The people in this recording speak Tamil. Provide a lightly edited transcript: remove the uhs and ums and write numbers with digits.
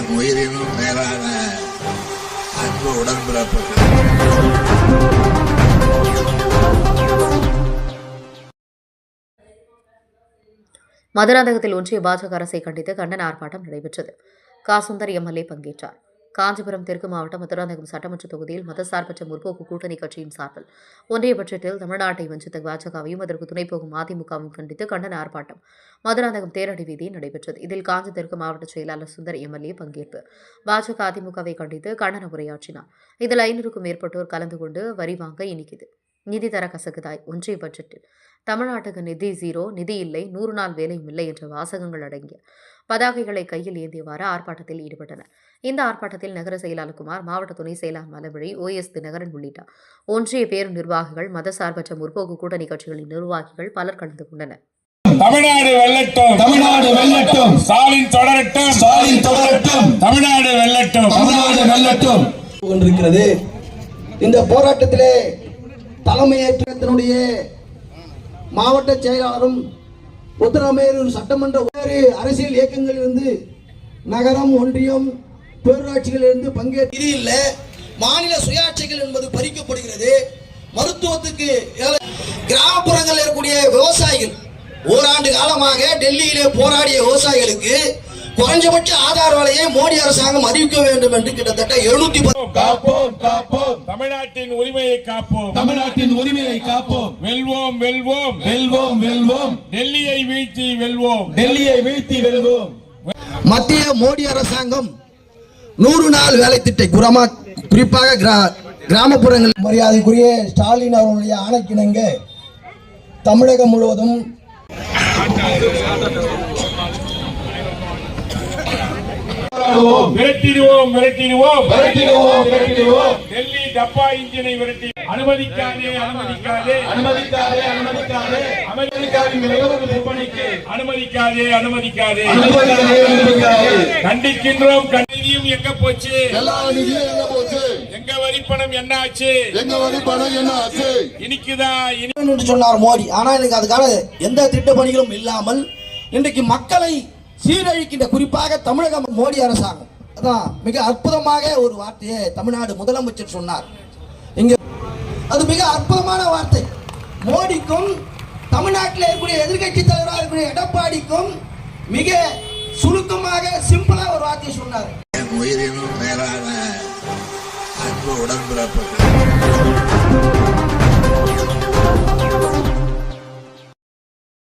என் உயிரினும் மேலான அன்பு உடன்பிறப்புகள். மதுராந்தகத்தில் ஒன்றிய பாஜக அரசை கண்டித்து கண்டன ஆர்ப்பாட்டம் நடைபெற்றது. சுந்தர் எம்எல்ஏ பங்கேற்றார். காஞ்சிபுரம் தெற்கு மாவட்டம் மதுராந்தகம் சட்டமன்ற தொகுதியில் மதசார்பற்ற முற்போக்கு கூட்டணி கட்சியின் சார்பில் ஒன்றிய பட்ஜெட்டில் தமிழ்நாட்டை வஞ்சித்த பாஜகவையும் அதற்கு துணை போகும் அதிமுகவும் கண்டித்து கண்டன ஆர்ப்பாட்டம் மதுராந்தகம் தேரடி வீதியில் நடைபெற்றது. இதில் காஞ்சி தெற்கு மாவட்ட செயலாளர் சுந்தர் எம்எல்ஏ பங்கேற்பு பாஜக அதிமுகவை கண்டித்து கண்டன உரையாற்றினார். இதில் 500க்கும் மேற்பட்டோர் கலந்து கொண்டு வரி வாங்க இனிக்குது, நிதி தர கசக்குதாய், ஒன்றிய பட்ஜெட்டில் தமிழ்நாட்டுக்கு நிதி ஜீரோ, நிதி இல்லை, 100 நாள் வேலையும் இல்லை என்ற வாசகங்கள் அடங்கிய பதாகைகளை கையில் ஏந்தியவாறு ஆர்ப்பாட்டத்தில் ஈடுபட்டனர். இந்த ஆர்ப்பாட்டத்தில் நகர செயலாளர் குமார், மாவட்ட துணை செயலாளர் மலர்விழி, OS தினகரன் உள்ளிட்ட ஒன்றிய பேரும் நிர்வாகிகள், மதசார்பற்ற முற்போக்கு கூட்டணி கட்சிகளின் நிர்வாகிகள் பலர் கலந்து கொண்டனர். தமிழ்நாடு வெல்லட்டும், தமிழ்நாடு வெல்லட்டும், ஸ்டாலின் தொடரட்டும், ஸ்டாலின் தொடரட்டும், தமிழ்நாடு வெல்லட்டும், தமிழ்நாடு வெல்லட்டும் கொண்டிருக்கிறது. இந்த போராட்டத்திலே தலைமையேற்றத்தினுடைய மாவட்ட செயலாளரும் உத்தரமேரூர் சட்டமன்ற அரசியல் இயக்கங்களிலிருந்து நகரம், ஒன்றியம், பேரூராட்சிகளிலிருந்து பங்கேற்று இல்ல மாநில சுயாட்சிகள் என்பது பறிக்கப்படுகிறது. மருத்துவத்துக்கு கிராமப்புறங்களில் இருக்கக்கூடிய விவசாயிகள் ஓராண்டு காலமாக டெல்லியிலே போராடிய விவசாயிகளுக்கு குறைஞ்சபட்ச ஆதார விலையை மோடி அரசாங்கம் அறிவிக்க வேண்டும் என்று கிட்டத்தட்ட 710 காப்போம் காப்போம், தமிழ்நாட்டின் உரிமையை காப்போம், தமிழ்நாட்டின் உரிமையை காப்போம், வெல்வோம் வெல்வோம் வெல்வோம் வெல்வோம், டெல்லியை வீழ்த்தி வெல்வோம், டெல்லியை வீழ்த்தி வெல்வோம். மத்திய மோடி அரசாங்கம் 100 நாள் வேலை திட்டம் குறிப்பாக கிராமப்புறங்களில் மரியாதைக்குரிய ஸ்டாலின் அவர்களுடைய ஆணைக்கிணங்க தமிழகம் முழுவதும் விரட்டிடுவோம் விரட்டிடுவோம் விரட்டிடுவோம் விரட்டிடுவோம், டெல்லி டப்பா இன்ஜினை விரட்டி அனுமதிக்காதே அனுமதிக்காதே அனுமதிக்காதே அனுமதிக்காதே, அமெரிக்காவின் விளைவுகள் விற்பனைக்கு அனுமதிக்காதே அனுமதிக்காதே அனுமதிக்காதே, கண்டிக்கின்றோம். நிதியும் எங்க போச்சு? எல்லா நிதியும் எங்க போச்சு? எங்க வரி பணம் என்ன ஆச்சு? எங்க வரி பணம் என்ன ஆச்சு? இனிக்குதா சொன்னார் மோடி. ஆனா எனக்கு அதுக்கான எந்த திட்ட பணிகளும் இல்லாமல் இன்றைக்கு மக்களை சீரழிக்கின்ற குறிப்பாக தமிழக மோடி அரசாங்கம் அதான் மிக அற்புதமாக ஒரு வார்த்தையை தமிழ்நாடு முதலமைச்சர் சொன்னார். இங்க அது மிக அற்புதமான வார்த்தை. மோடிக்கும் தமிழ்நாட்டில் இருக்கக்கூடிய எதிர்கட்சி தலைவராக இருக்கக்கூடிய எடப்பாடிக்கும் மிக சுருக்கமாக சிம்பிளா ஒரு வார்த்தையை சொன்னார். என் உயிரினும் மேலான அன்பு உடன்பிறப்புகள்.